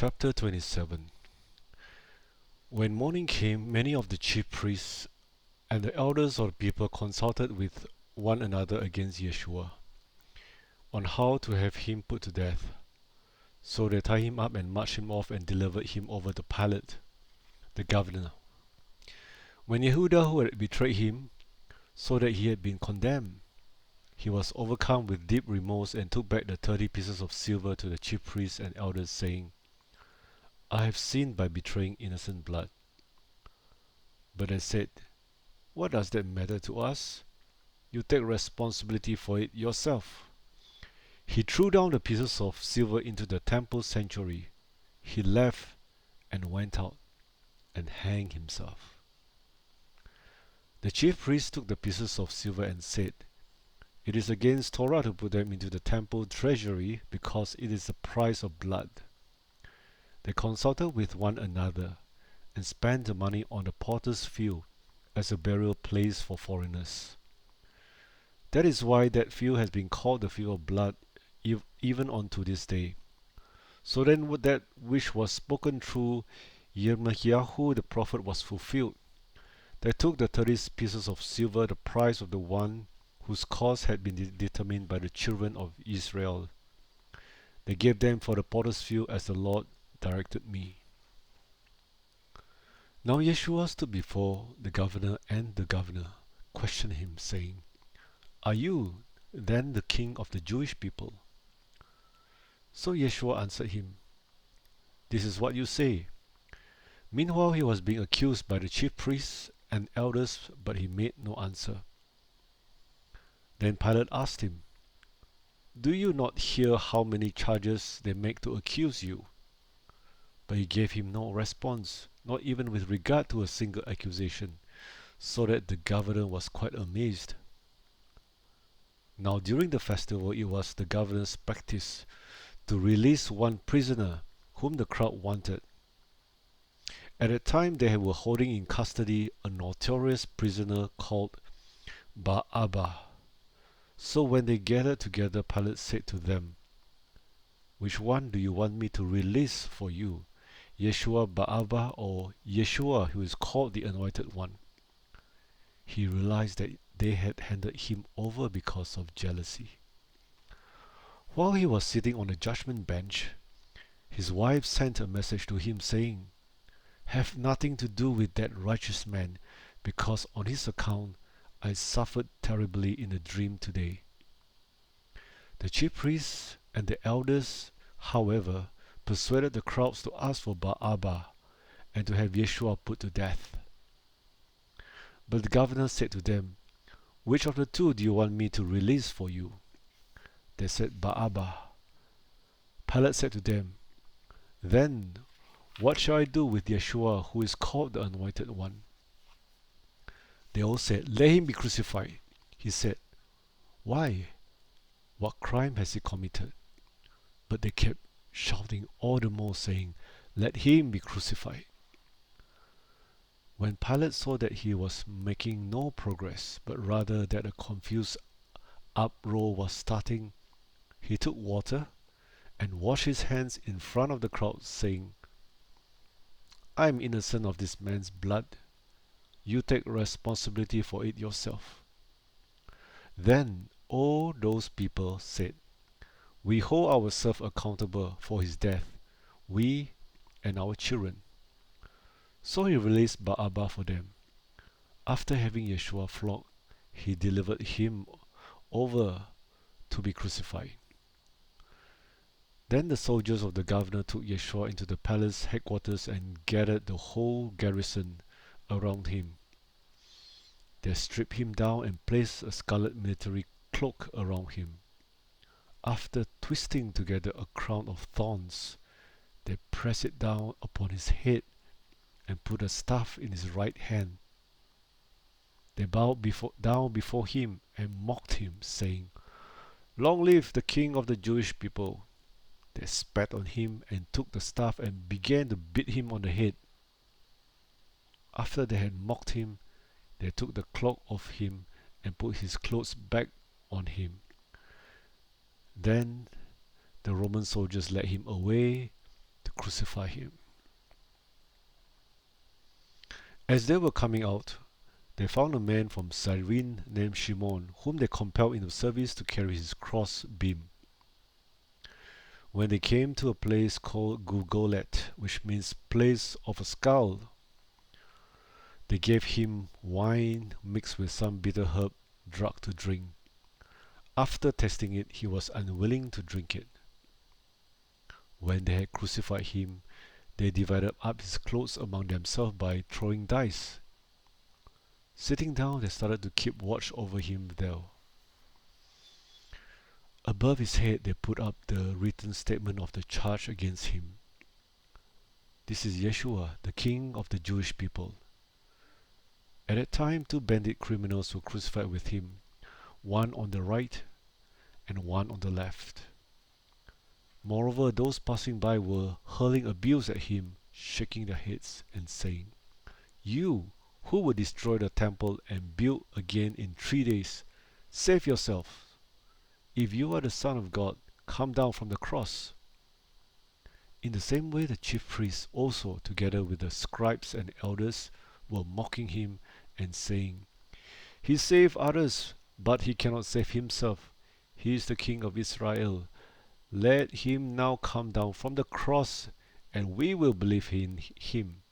Chapter 27. When morning came, many of the chief priests and the elders of the people consulted with one another against Yeshua on how to have him put to death. So they tied him up and marched him off and delivered him over to Pilate, the governor. When Yehuda, who had betrayed him, saw that he had been condemned, he was overcome with deep remorse and took back the 30 pieces of silver to the chief priests and elders, saying, I have sinned by betraying innocent blood. But they said, What does that matter to us? You take responsibility for it yourself. He threw down the pieces of silver into the temple sanctuary. He left and went out and hanged himself. The chief priest took the pieces of silver and said, It is against Torah to put them into the temple treasury because it is the price of blood. They consulted with one another and spent the money on the potter's field as a burial place for foreigners. That is why that field has been called the field of blood even unto this day. So then that which was spoken through Yirmiyahu the prophet was fulfilled. They took the 30 pieces of silver, the price of the one whose cause had been determined by the children of Israel. They gave them for the potter's field as the Lord directed me. Now Yeshua stood before the governor, and the governor questioned him, saying, Are you then the king of the Jewish people? So Yeshua answered him, This is what you say. Meanwhile he was being accused by the chief priests and elders, but he made no answer. Then Pilate asked him, Do you not hear how many charges they make to accuse you? But he gave him no response, not even with regard to a single accusation, so that the governor was quite amazed. Now during the festival it was the governor's practice to release one prisoner whom the crowd wanted. At that time they were holding in custody a notorious prisoner called Barabbas. So when they gathered together, Pilate said to them, Which one do you want me to release for you, Yeshua Barabbas or Yeshua who is called the Anointed One? He realized that they had handed him over because of jealousy. While he was sitting on the judgment bench, his wife sent a message to him saying, Have nothing to do with that righteous man, because on his account I suffered terribly in a dream today. The chief priests and the elders, however, persuaded the crowds to ask for Barabbas and to have Yeshua put to death. But the governor said to them, Which of the two do you want me to release for you? They said, Barabbas. Pilate said to them, Then what shall I do with Yeshua who is called the Anointed One? They all said, Let him be crucified. He said, Why? What crime has he committed? But they kept shouting all the more, saying, Let him be crucified. When Pilate saw that he was making no progress, but rather that a confused uproar was starting, he took water and washed his hands in front of the crowd, saying, I am innocent of this man's blood. You take responsibility for it yourself. Then all those people said, We hold ourselves accountable for his death, we and our children. So he released Barabbas for them. After having Yeshua flogged, he delivered him over to be crucified. Then the soldiers of the governor took Yeshua into the palace headquarters and gathered the whole garrison around him. They stripped him down and placed a scarlet military cloak around him. After twisting together a crown of thorns, they pressed it down upon his head and put a staff in his right hand. They bowed down before him and mocked him, saying, Long live the King of the Jewish people! They spat on him and took the staff and began to beat him on the head. After they had mocked him, they took the cloak off him and put his clothes back on him. Then the Roman soldiers led him away to crucify him. As they were coming out, they found a man from Cyrene named Shimon, whom they compelled into service to carry his cross beam. When they came to a place called Gugolet, which means place of a skull, they gave him wine mixed with some bitter herb drug to drink. After tasting it, he was unwilling to drink it. When they had crucified him, they divided up his clothes among themselves by throwing dice. Sitting down, they started to keep watch over him there. Above his head, they put up the written statement of the charge against him. This is Yeshua, the King of the Jewish people. At that time, 2 bandit criminals were crucified with him, one on the right and one on the left. Moreover, those passing by were hurling abuse at him, shaking their heads and saying, "You, who will destroy the temple and build again in 3 days, save yourself. If you are the Son of God, come down from the cross." In the same way, the chief priests also, together with the scribes and elders, were mocking him and saying, "He saved others, but he cannot save himself. He is the King of Israel. Let him now come down from the cross, and we will believe in him.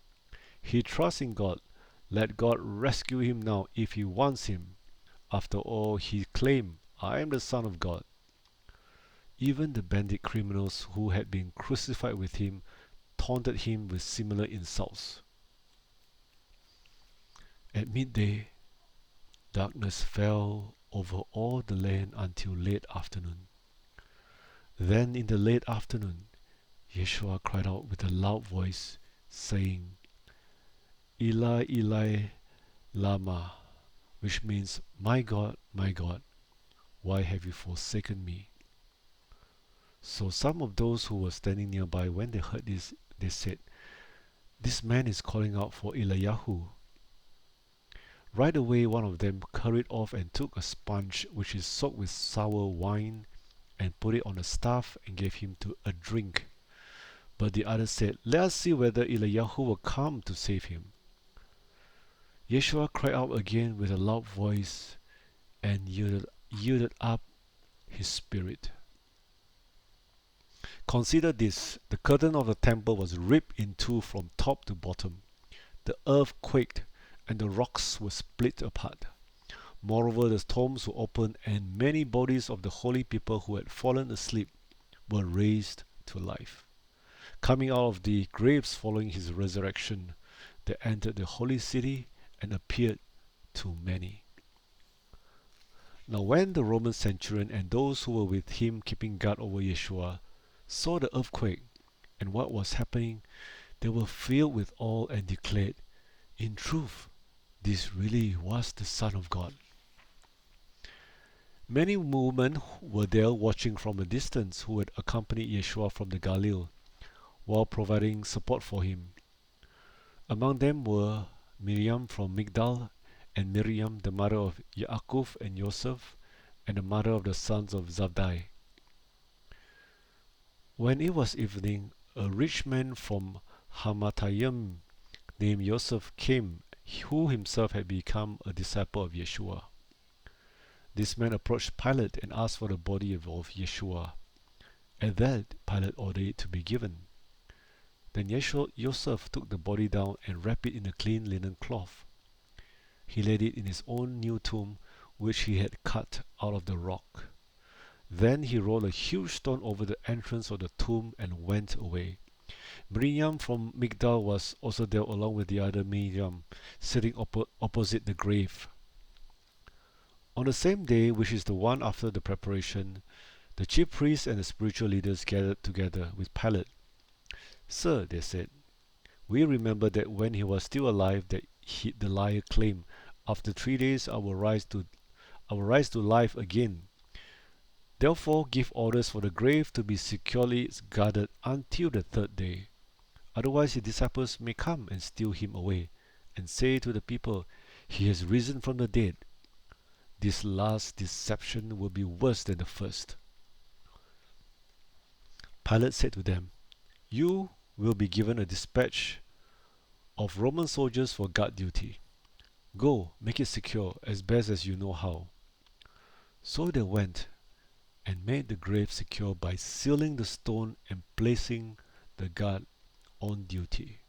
He trusts in God. Let God rescue him now if he wants him. After all, he claimed, 'I am the Son of God.'" Even the bandit criminals who had been crucified with him taunted him with similar insults. At midday, darkness fell over all the land until late afternoon. Then in the late afternoon, Yeshua cried out with a loud voice, saying, "Eli, Eli, lama," which means, my God, why have you forsaken me?" So some of those who were standing nearby, when they heard this, they said, "This man is calling out for Eliyahu." Right away one of them hurried off and took a sponge which is soaked with sour wine and put it on a staff and gave him to a drink. But the other said, "Let us see whether Eliyahu will come to save him." Yeshua cried out again with a loud voice and yielded up his spirit. Consider this: the curtain of the temple was ripped in two from top to bottom. The earth quaked, and the rocks were split apart. Moreover, the tombs were opened, and many bodies of the holy people who had fallen asleep were raised to life. Coming out of the graves following his resurrection, they entered the holy city and appeared to many. Now when the Roman centurion and those who were with him keeping guard over Yeshua saw the earthquake and what was happening, they were filled with awe and declared, "In truth, this really was the Son of God." Many women were there watching from a distance who had accompanied Yeshua from the Galilee while providing support for him. Among them were Miriam from Migdal, and Miriam, the mother of Yaakov and Joseph, and the mother of the sons of Zabdi. When it was evening, a rich man from Hamatayim named Joseph came, who himself had become a disciple of Yeshua. This man approached Pilate and asked for the body of Yeshua. At that, Pilate ordered it to be given. Then Joseph took the body down and wrapped it in a clean linen cloth. He laid it in his own new tomb, which he had cut out of the rock. Then he rolled a huge stone over the entrance of the tomb and went away. Miriam from Migdal was also there along with the other Miriam, sitting opposite the grave. On the same day, which is the one after the preparation, the chief priests and the spiritual leaders gathered together with Pilate. "Sir," they said, "we remember that when he was still alive, the liar claimed, 'After 3 days I will rise to life again.' Therefore give orders for the grave to be securely guarded until the 3rd day. Otherwise his disciples may come and steal him away, and say to the people, 'He has risen from the dead.' This last deception will be worse than the first." Pilate said to them, "You will be given a dispatch of Roman soldiers for guard duty. Go, make it secure as best as you know how. So they went and made the grave secure by sealing the stone and placing the guard on duty.